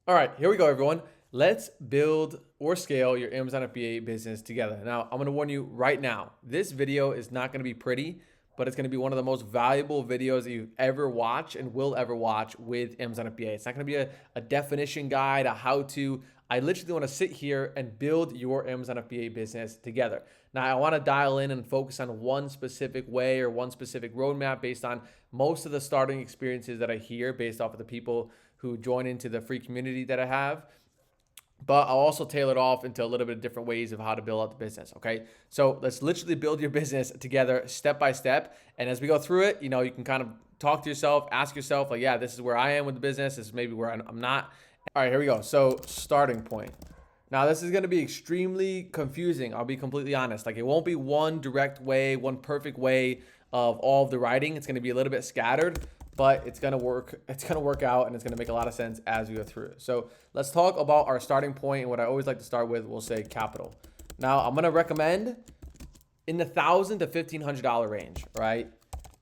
All right, here we go, everyone. Let's build or scale your Amazon FBA business together. Now, I'm gonna warn you right now, this video is not gonna be pretty, but it's gonna be one of the most valuable videos that you ever watch and will ever watch with Amazon FBA. It's not gonna be a definition guide, a how-to. I literally wanna sit here and build your Amazon FBA business together. Now, I wanna dial in and focus on one specific way or one specific roadmap based on most of the starting experiences that I hear based off of the people who join into the free community that I have. But I'll also tailor it off into a little bit of different ways of how to build out the business, okay? So let's literally build your business together step by step. And as we go through it, you can kind of talk to yourself, ask yourself, like, yeah, this is where I am with the business. This is maybe where I'm not. All right, here we go. So starting point. Now, this is going to be extremely confusing. I'll be completely honest. Like, it won't be one direct way, one perfect way of all of the writing. It's going to be a little bit scattered, but it's going to work. It's going to work out, and it's going to make a lot of sense as we go through it. So let's talk about our starting point. And what I always like to start with, we'll say capital. Now, I'm going to recommend in the $1,000 to $1,500 range, right?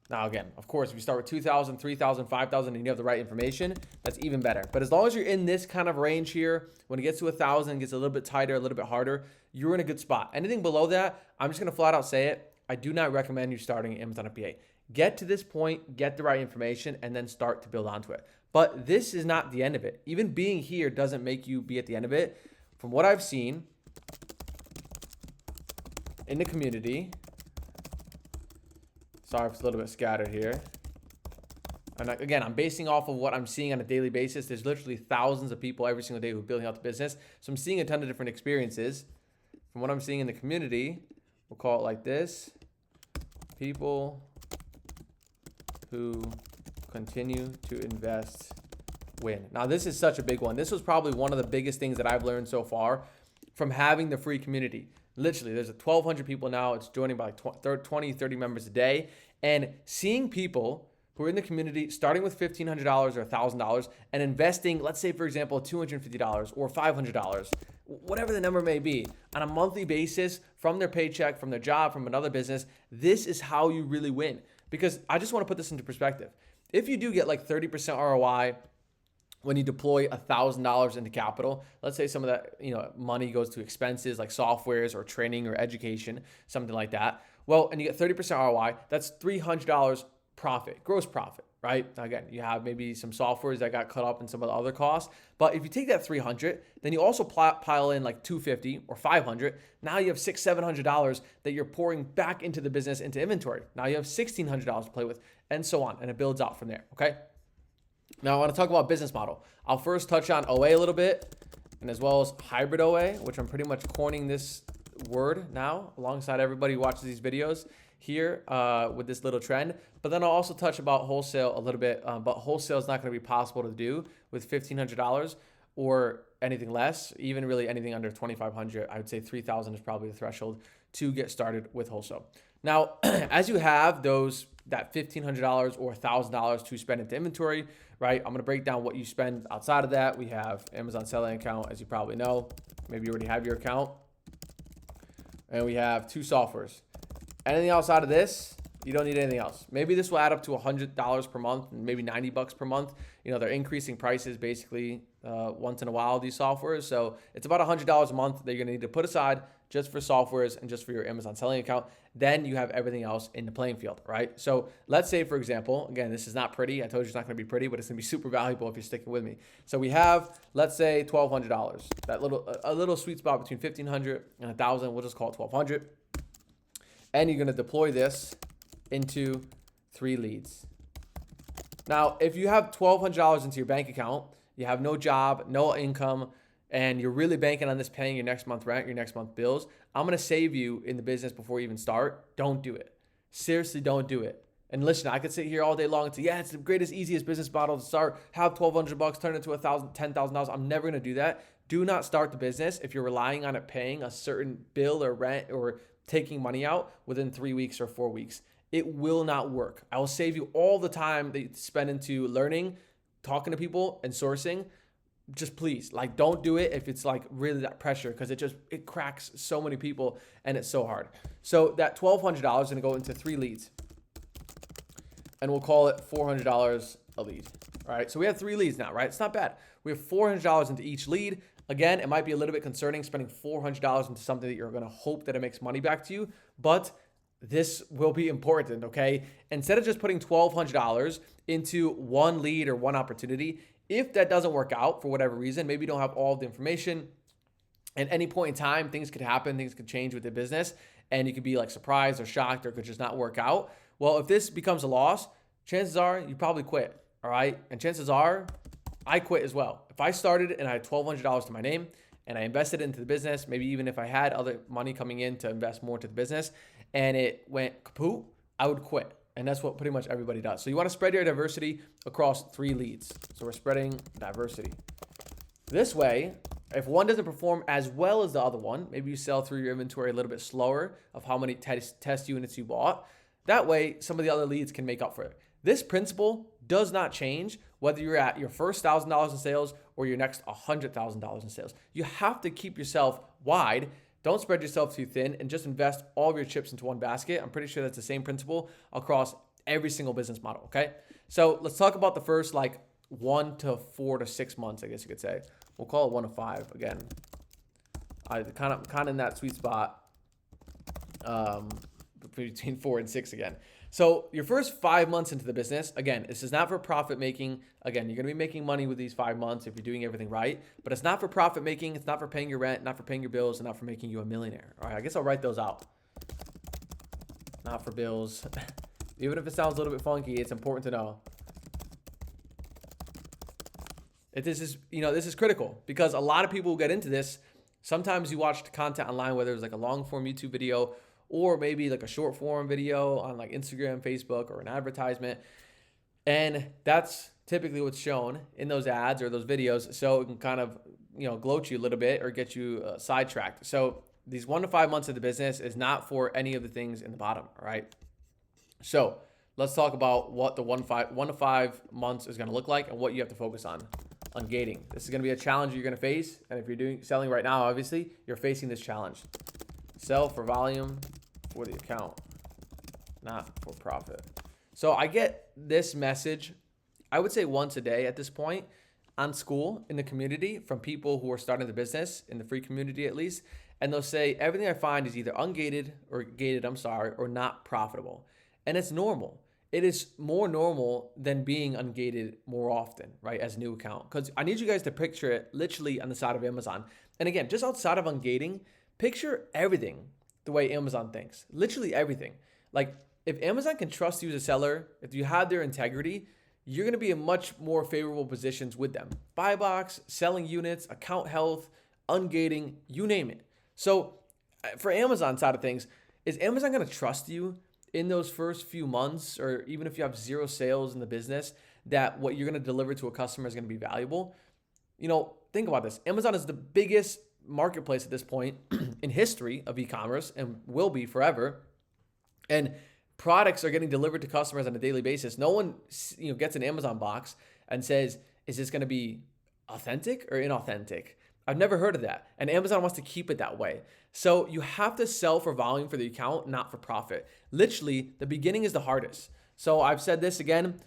Now, again, of course, if you start with $2,000, $3,000, $5,000, and you have the right information, that's even better. But as long as you're in this kind of range here, when it gets to $1,000, it gets a little bit tighter, a little bit harder, you're in a good spot. Anything below that, I'm just going to flat out say it. I do not recommend you starting Amazon FBA. Get to this point, get the right information, and then start to build onto it. But this is not the end of it. Even being here doesn't make you be at the end of it. From what I've seen in the community, sorry if it's a little bit scattered here. And again, I'm basing off of what I'm seeing on a daily basis. There's literally thousands of people every single day who are building out the business. So I'm seeing a ton of different experiences. From what I'm seeing in the community, we'll call it like this: people who continue to invest win. Now, this is such a big one. This was probably one of the biggest things that I've learned so far from having the free community. Literally, there's 1,200 people now. It's joining by like 20, 30 members a day. And seeing people who are in the community starting with $1,500 or $1,000 and investing, let's say, for example, $250 or $500, whatever the number may be, on a monthly basis from their paycheck, from their job, from another business, this is how you really win. Because I just want to put this into perspective. If you do get like 30% ROI when you deploy $1,000 into capital, let's say some of that money goes to expenses like softwares or training or education, something like that. Well, and you get 30% ROI, that's $300 profit, gross profit, right? Again, you have maybe some softwares that got cut up in some of the other costs. But if you take that 300, then you also pile in like 250 or 500. Now you have $600, $700 that you're pouring back into the business, into inventory. Now you have $1,600 to play with, and so on. And it builds out from there, okay? Now I want to talk about business model. I'll first touch on OA a little bit, and as well as hybrid OA, which I'm pretty much coining this word now alongside everybody who watches these videos here with this little trend. But then I'll also touch about wholesale a little bit, but wholesale is not going to be possible to do with $1,500 or anything less, even really anything under $2,500. I would say $3,000 is probably the threshold to get started with wholesale. Now, as you have that $1,500 or $1,000 to spend into inventory, right? I'm going to break down what you spend outside of that. We have Amazon selling account, as you probably know. Maybe you already have your account. And we have 2 softwares. Anything outside of this, you don't need anything else. Maybe this will add up to $100 per month, maybe $90 per month. They're increasing prices basically once in a while, these softwares. So it's about $100 a month that you're gonna need to put aside just for softwares and just for your Amazon selling account. Then you have everything else in the playing field, right? So let's say, for example, again, this is not pretty. I told you it's not gonna be pretty, but it's gonna be super valuable if you're sticking with me. So we have, let's say, $1,200. A little sweet spot between $1,500 and $1,000. We'll just call it $1,200. And you're going to deploy this into 3 leads. Now, if you have $1,200 into your bank account, you have no job, no income, and you're really banking on this paying your next month rent, your next month bills, I'm going to save you in the business before you even start. Don't do it. Seriously, don't do it. And listen, I could sit here all day long and say, yeah, it's the greatest, easiest business model to start. Have $1,200, turn it into $1,000, $10,000. I'm never going to do that. Do not start the business if you're relying on it paying a certain bill or rent or taking money out within 3 weeks or 4 weeks. It will not work. I will save you all the time that you spend into learning, talking to people, and sourcing. Just please, don't do it if it's really that pressure, because it cracks so many people and it's so hard. So that $1,200 is gonna go into 3 leads, and we'll call it $400 a lead. All right, so we have 3 leads now, right? It's not bad. We have $400 into each lead. Again, it might be a little bit concerning spending $400 into something that you're going to hope that it makes money back to you, but this will be important, okay? Instead of just putting $1,200 into one lead or one opportunity, if that doesn't work out for whatever reason, maybe you don't have all of the information, at any point in time, things could happen, things could change with the business, and you could be like surprised or shocked, or it could just not work out. Well, if this becomes a loss, chances are you probably quit, all right? And chances are I quit as well. If I started and I had $1,200 to my name and I invested into the business, maybe even if I had other money coming in to invest more into the business and it went kaput, I would quit. And that's what pretty much everybody does. So you want to spread your diversity across 3 leads. So we're spreading diversity. This way, if one doesn't perform as well as the other one, maybe you sell through your inventory a little bit slower of how many test units you bought. That way, some of the other leads can make up for it. This principle does not change whether you're at your first $1,000 in sales or your next $100,000 in sales. You have to keep yourself wide. Don't spread yourself too thin and just invest all of your chips into one basket. I'm pretty sure that's the same principle across every single business model, okay? So let's talk about the first 1 to 4 to 6 months, I guess you could say. We'll call it 1 to 5 again. I kind of in that sweet spot between 4 and 6 again. So your first 5 months into the business, again, this is not for profit making. Again, you're going to be making money with these 5 months if you're doing everything right, but it's not for profit making. It's not for paying your rent, not for paying your bills, and not for making you a millionaire. All right, I guess I'll write those out. Not for bills. Even if it sounds a little bit funky, it's important to know. This is critical because a lot of people who get into this, sometimes you watch content online, whether it's like a long form YouTube video or maybe like a short form video on like Instagram, Facebook, or an advertisement. And that's typically what's shown in those ads or those videos. So it can kind of, gloat you a little bit or get you sidetracked. So these 1 to 5 months of the business is not for any of the things in the bottom. All right. So let's talk about what the 1 to 5 months is going to look like and what you have to focus on gating. This is going to be a challenge you're going to face. And if you're selling right now, obviously you're facing this challenge. Sell for volume for the account, not for profit. So I get this message, I would say once a day at this point on school, in the community, from people who are starting the business, in the free community at least. And they'll say, everything I find is either ungated or gated, or not profitable. And it's normal. It is more normal than being ungated more often, right, as a new account. Because I need you guys to picture it literally on the side of Amazon. And again, just outside of ungating, picture everything the way Amazon thinks. Literally everything. Like, if Amazon can trust you as a seller, if you have their integrity, you're going to be in much more favorable positions with them. Buy box, selling units, account health, ungating, you name it. So for Amazon side of things, is Amazon going to trust you in those first few months, or even if you have 0 sales in the business, that what you're going to deliver to a customer is going to be valuable? Think about this. Amazon is the biggest marketplace at this point in history of e-commerce and will be forever. And products are getting delivered to customers on a daily basis. No one, gets an Amazon box and says, is this going to be authentic or inauthentic? I've never heard of that. And Amazon wants to keep it that way. So you have to sell for volume for the account, not for profit. Literally, the beginning is the hardest. So I've said this again,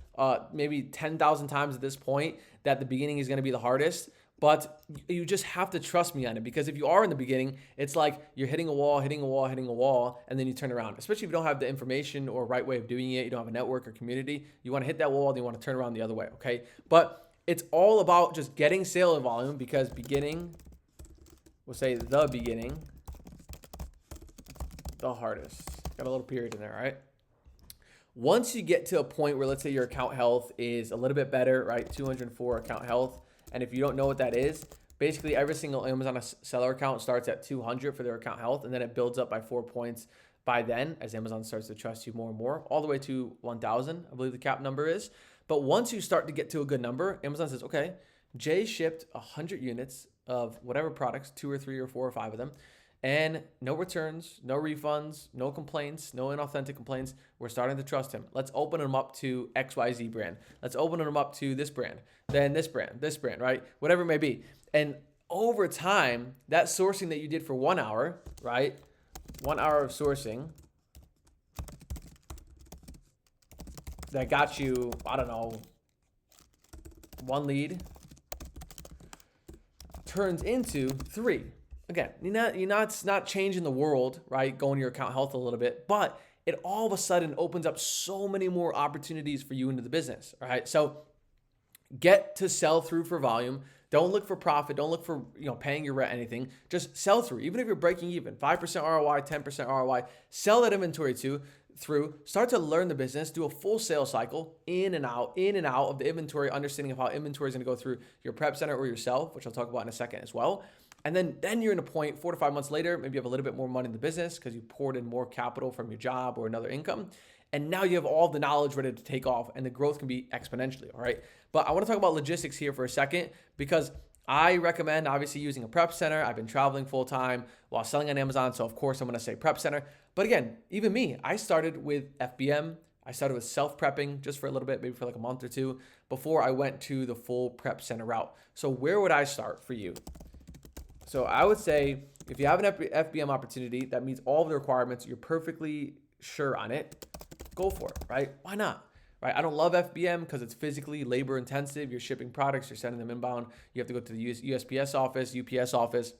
maybe 10,000 times at this point, that the beginning is going to be the hardest. But you just have to trust me on it, because if you are in the beginning, it's like you're hitting a wall, and then you turn around. Especially if you don't have the information or right way of doing it, you don't have a network or community, you want to hit that wall, then you want to turn around the other way, okay? But it's all about just getting sale volume, because beginning, we'll say the beginning, the hardest. Got a little period in there, right? Once you get to a point where, let's say your account health is a little bit better, right? 204 account health. And if you don't know what that is, basically every single Amazon seller account starts at 200 for their account health, and then it builds up by 4 points by then as Amazon starts to trust you more and more, all the way to 1,000, I believe the cap number is. But once you start to get to a good number, Amazon says, okay, Jay shipped 100 units of whatever products, 2 or 3 or 4 or 5 of them, and no returns, no refunds, no complaints, no inauthentic complaints. We're starting to trust him. Let's open him up to XYZ brand. Let's open him up to this brand, then this brand, right? Whatever it may be. And over time, that sourcing that you did for 1 hour, right? 1 hour of sourcing that got you, I don't know, 1 lead, turns into 3. Again, it's not changing the world, right? Going to your account health a little bit, but it all of a sudden opens up so many more opportunities for you into the business, all right? So get to sell through for volume. Don't look for profit. Don't look for paying your rent, anything. Just sell through. Even if you're breaking even, 5% ROI, 10% ROI, sell that inventory through. Start to learn the business. Do a full sales cycle, in and out of the inventory, understanding of how inventory is going to go through your prep center or yourself, which I'll talk about in a second as well. And then you're in a point 4 to 5 months later, maybe you have a little bit more money in the business because you poured in more capital from your job or another income. And now you have all the knowledge ready to take off and the growth can be exponentially, all right? But I want to talk about logistics here for a second because I recommend obviously using a prep center. I've been traveling full time while selling on Amazon. So of course I'm going to say prep center. But again, even me, I started with FBM. I started with self-prepping just for a little bit, maybe for like a month or two before I went to the full prep center route. So where would I start for you? So I would say if you have an FBM opportunity that meets all of the requirements, you're perfectly sure on it, go for it, right? Why not? Right? I don't love FBM because it's physically labor intensive. You're shipping products, you're sending them inbound. You have to go to the USPS office, UPS office,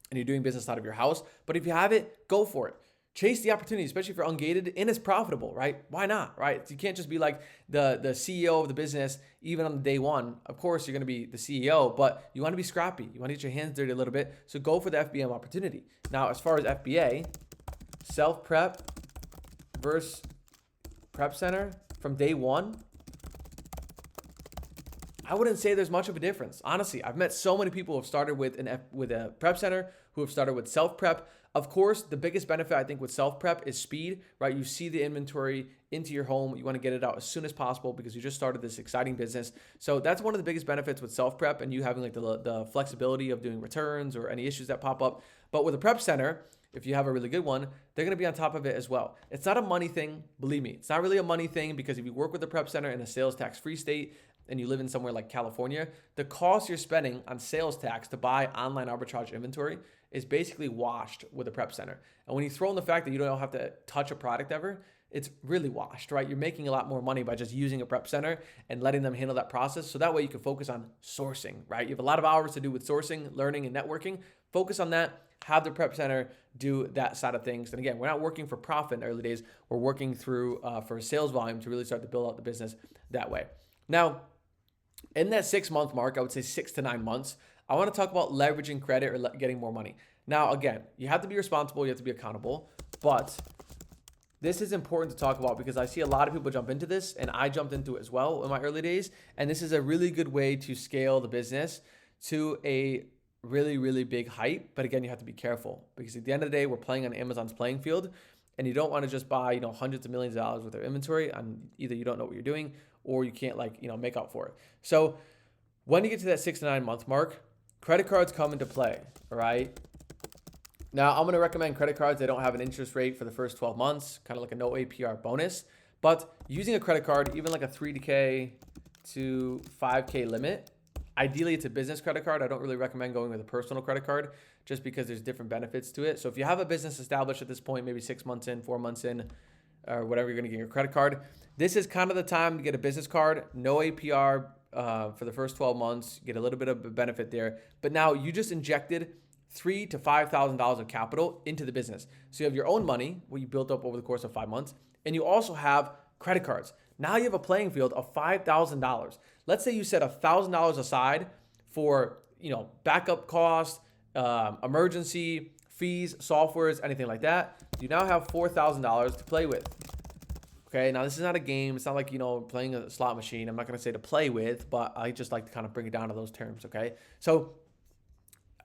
and you're doing business out of your house. But if you have it, go for it. Chase the opportunity, especially if you're ungated and it's profitable, right? Why not, right? You can't just be like the CEO of the business, even on day one. Of course, you're going to be the CEO, but you want to be scrappy. You want to get your hands dirty a little bit. So go for the FBM opportunity. Now, as far as FBA, self-prep versus prep center from day one, I wouldn't say there's much of a difference. Honestly, I've met so many people who have started with a prep center, who have started with self-prep. Of course, the biggest benefit I think with self-prep is speed, right? You see the inventory into your home. You want to get it out as soon as possible because you just started this exciting business. So that's one of the biggest benefits with self-prep and you having like the flexibility of doing returns or any issues that pop up. But with a prep center, if you have a really good one, they're going to be on top of it as well. It's not a money thing. Believe me, it's not really a money thing because if you work with a prep center in a sales tax-free state and you live in somewhere like California, the cost you're spending on sales tax to buy online arbitrage inventory is basically washed with a prep center. And when you throw in the fact that you don't have to touch a product ever, it's really washed, right? You're making a lot more money by just using a prep center and letting them handle that process. So that way you can focus on sourcing, right? You have a lot of hours to do with sourcing, learning, and networking. Focus on that. Have the prep center do that side of things. And again, we're not working for profit in the early days. We're working through for sales volume to really start to build out the business that way. Now, in that 6-month mark, I would say 6 to 9 months, I want to talk about leveraging credit or getting more money. Now, again, you have to be responsible. You have to be accountable. But this is important to talk about because I see a lot of people jump into this and I jumped into it as well in my early days. And this is a really good way to scale the business to a really, really big height. But again, you have to be careful because at the end of the day, we're playing on Amazon's playing field and you don't want to just buy, hundreds of millions of dollars worth of inventory on either you don't know what you're doing or you can't make up for it. So when you get to that 6 to 9 month mark, credit cards come into play, all right? Now, I'm going to recommend credit cards. They don't have an interest rate for the first 12 months, kind of like a no APR bonus. But using a credit card, even like a 3K to 5K limit, ideally it's a business credit card. I don't really recommend going with a personal credit card just because there's different benefits to it. So if you have a business established at this point, maybe 6 months in, 4 months in, or whatever you're going to get your credit card, this is kind of the time to get a business card, no APR for the first 12 months, get a little bit of a benefit there. But now you just injected $3,000 to $5,000 of capital into the business. So you have your own money, what you built up over the course of 5 months, and you also have credit cards. Now you have a playing field of $5,000. Let's say you set $1,000 aside for backup costs, emergency fees, softwares, anything like that. You now have $4,000 to play with. Okay, now this is not a game. It's not like, playing a slot machine. I'm not going to say to play with, but I just like to kind of bring it down to those terms, okay? So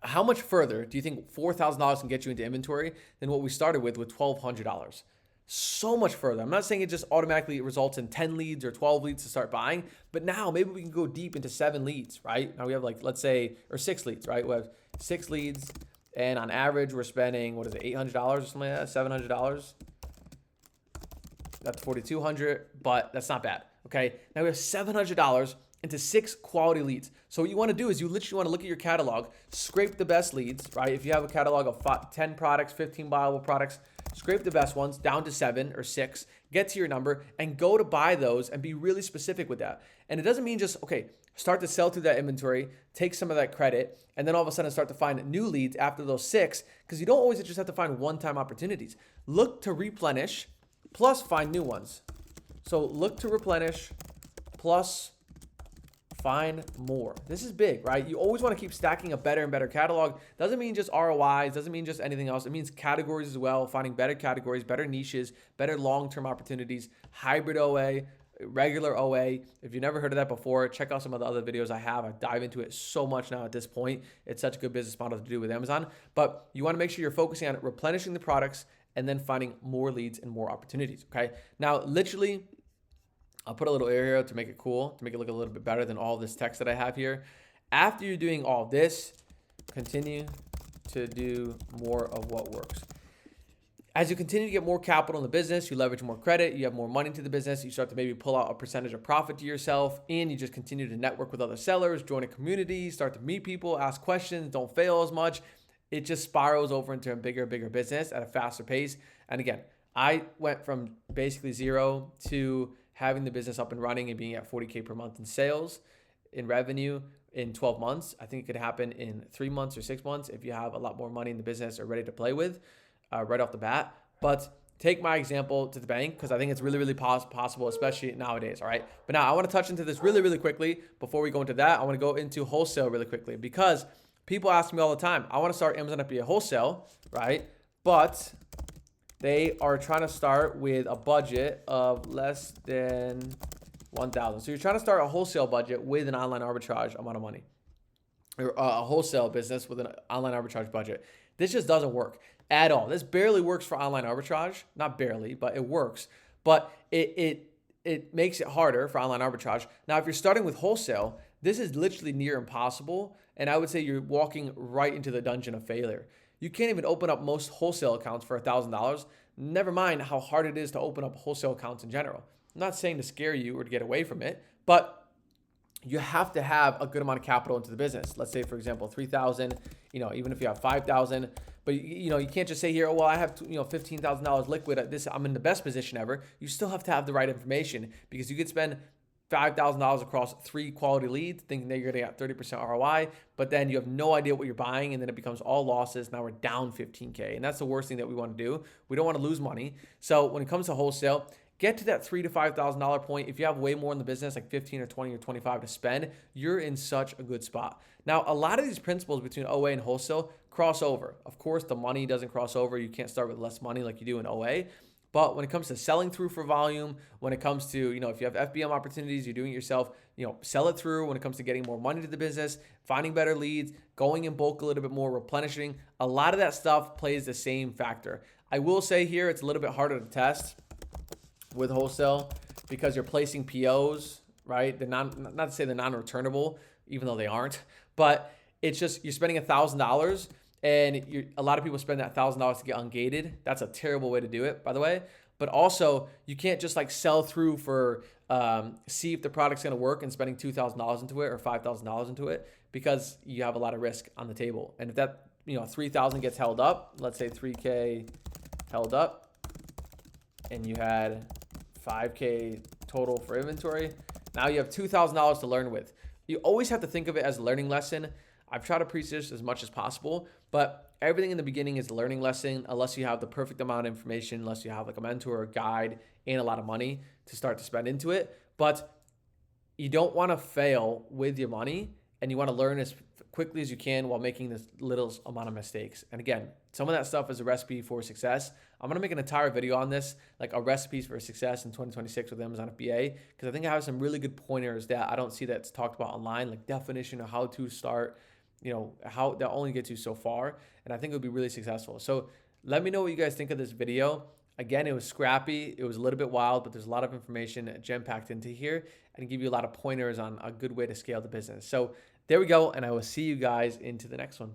how much further do you think $4,000 can get you into inventory than what we started with $1,200? So much further. I'm not saying it just automatically results in 10 leads or 12 leads to start buying, but now maybe we can go deep into 7 leads, right? Now we have let's say, or 6 leads, right? We have 6 leads and on average we're spending, $800 or something like that, $700. That's $4,200, but that's not bad, okay? Now we have $700 into 6 quality leads. So what you want to do is you literally want to look at your catalog, scrape the best leads, right? If you have a catalog of 10 products, 15 buyable products, scrape the best ones down to 7 or 6, get to your number and go to buy those and be really specific with that. And it doesn't mean just, okay, start to sell through that inventory, take some of that credit, and then all of a sudden start to find new leads after those 6, because you don't always just have to find one-time opportunities. Look to replenish plus find new ones. So look to replenish plus find more. This is big, right? You always want to keep stacking a better and better catalog. Doesn't mean just ROIs, doesn't mean just anything else. It means categories as well, finding better categories, better niches, better long-term opportunities, hybrid OA, regular OA. If you've never heard of that before, check out some of the other videos I have. I dive into it so much now at this point. It's such a good business model to do with Amazon. But you want to make sure you're focusing on replenishing the products and then finding more leads and more opportunities, okay? Now, literally, I'll put a little area to make it cool, to make it look a little bit better than all this text that I have here. After you're doing all this, continue to do more of what works. As you continue to get more capital in the business, you leverage more credit, you have more money into the business, you start to maybe pull out a percentage of profit to yourself, and you just continue to network with other sellers, join a community, start to meet people, ask questions, don't fail as much. It just spirals over into a bigger business at a faster pace. And again, I went from basically zero to having the business up and running and being at 40K per month in sales, in revenue in 12 months. I think it could happen in 3 months or 6 months if you have a lot more money in the business or ready to play with right off the bat. But take my example to the bank, because I think it's really possible, especially nowadays, all right? But now I want to touch into this really quickly. Before we go into that, I want to go into wholesale really quickly, because people ask me all the time, I want to start Amazon FBA wholesale, right? But they are trying to start with a budget of less than 1,000. So you're trying to start a wholesale budget with an online arbitrage amount of money, or a wholesale business with an online arbitrage budget. This just doesn't work at all. This barely works for online arbitrage. Not barely, but it works. But it makes it harder for online arbitrage. Now, if you're starting with wholesale, this is literally near impossible. And I would say you're walking right into the dungeon of failure. You can't even open up most wholesale accounts for $1,000. Never mind how hard it is to open up wholesale accounts in general. I'm not saying to scare you or to get away from it, but you have to have a good amount of capital into the business. Let's say, for example, 3,000, even if you have 5,000, but you can't just say here, oh, well, I have, $15,000 liquid at this, I'm in the best position ever. You still have to have the right information, because you could spend $5,000 across 3 quality leads, thinking that you're going to get 30% ROI, but then you have no idea what you're buying, and then it becomes all losses. Now we're down 15K, and that's the worst thing that we want to do. We don't want to lose money. So when it comes to wholesale, get to that $3,000 to $5,000 point. If you have way more in the business, like 15 or 20 or 25 to spend, you're in such a good spot. Now, a lot of these principles between OA and wholesale cross over. Of course, the money doesn't cross over. You can't start with less money like you do in OA. But when it comes to selling through for volume, when it comes to, if you have FBM opportunities, you're doing it yourself, sell it through. When it comes to getting more money to the business, finding better leads, going in bulk a little bit more, replenishing, a lot of that stuff plays the same factor. I will say here, it's a little bit harder to test with wholesale, because you're placing POs, right? They're not to say they're non-returnable, even though they aren't, but it's just, you're spending $1,000, and a lot of people spend that $1,000 to get ungated. That's a terrible way to do it, by the way. But also, you can't just like sell through for, see if the product's gonna work and spending $2,000 into it or $5,000 into it, because you have a lot of risk on the table. And if that, 3,000 gets held up, let's say 3K held up, and you had 5K total for inventory, now you have $2,000 to learn with. You always have to think of it as a learning lesson. I've tried to preach this as much as possible, but everything in the beginning is a learning lesson, unless you have the perfect amount of information, unless you have like a mentor or guide and a lot of money to start to spend into it. But you don't want to fail with your money, and you want to learn as quickly as you can while making this little amount of mistakes. And again, some of that stuff is a recipe for success. I'm going to make an entire video on this, like a recipes for success in 2026 with Amazon FBA, because I think I have some really good pointers that I don't see that's talked about online, like definition of how to start, how that only gets you so far. And I think it would be really successful. So let me know what you guys think of this video. Again, it was scrappy. It was a little bit wild, but there's a lot of information jam-packed into here and give you a lot of pointers on a good way to scale the business. So there we go. And I will see you guys into the next one.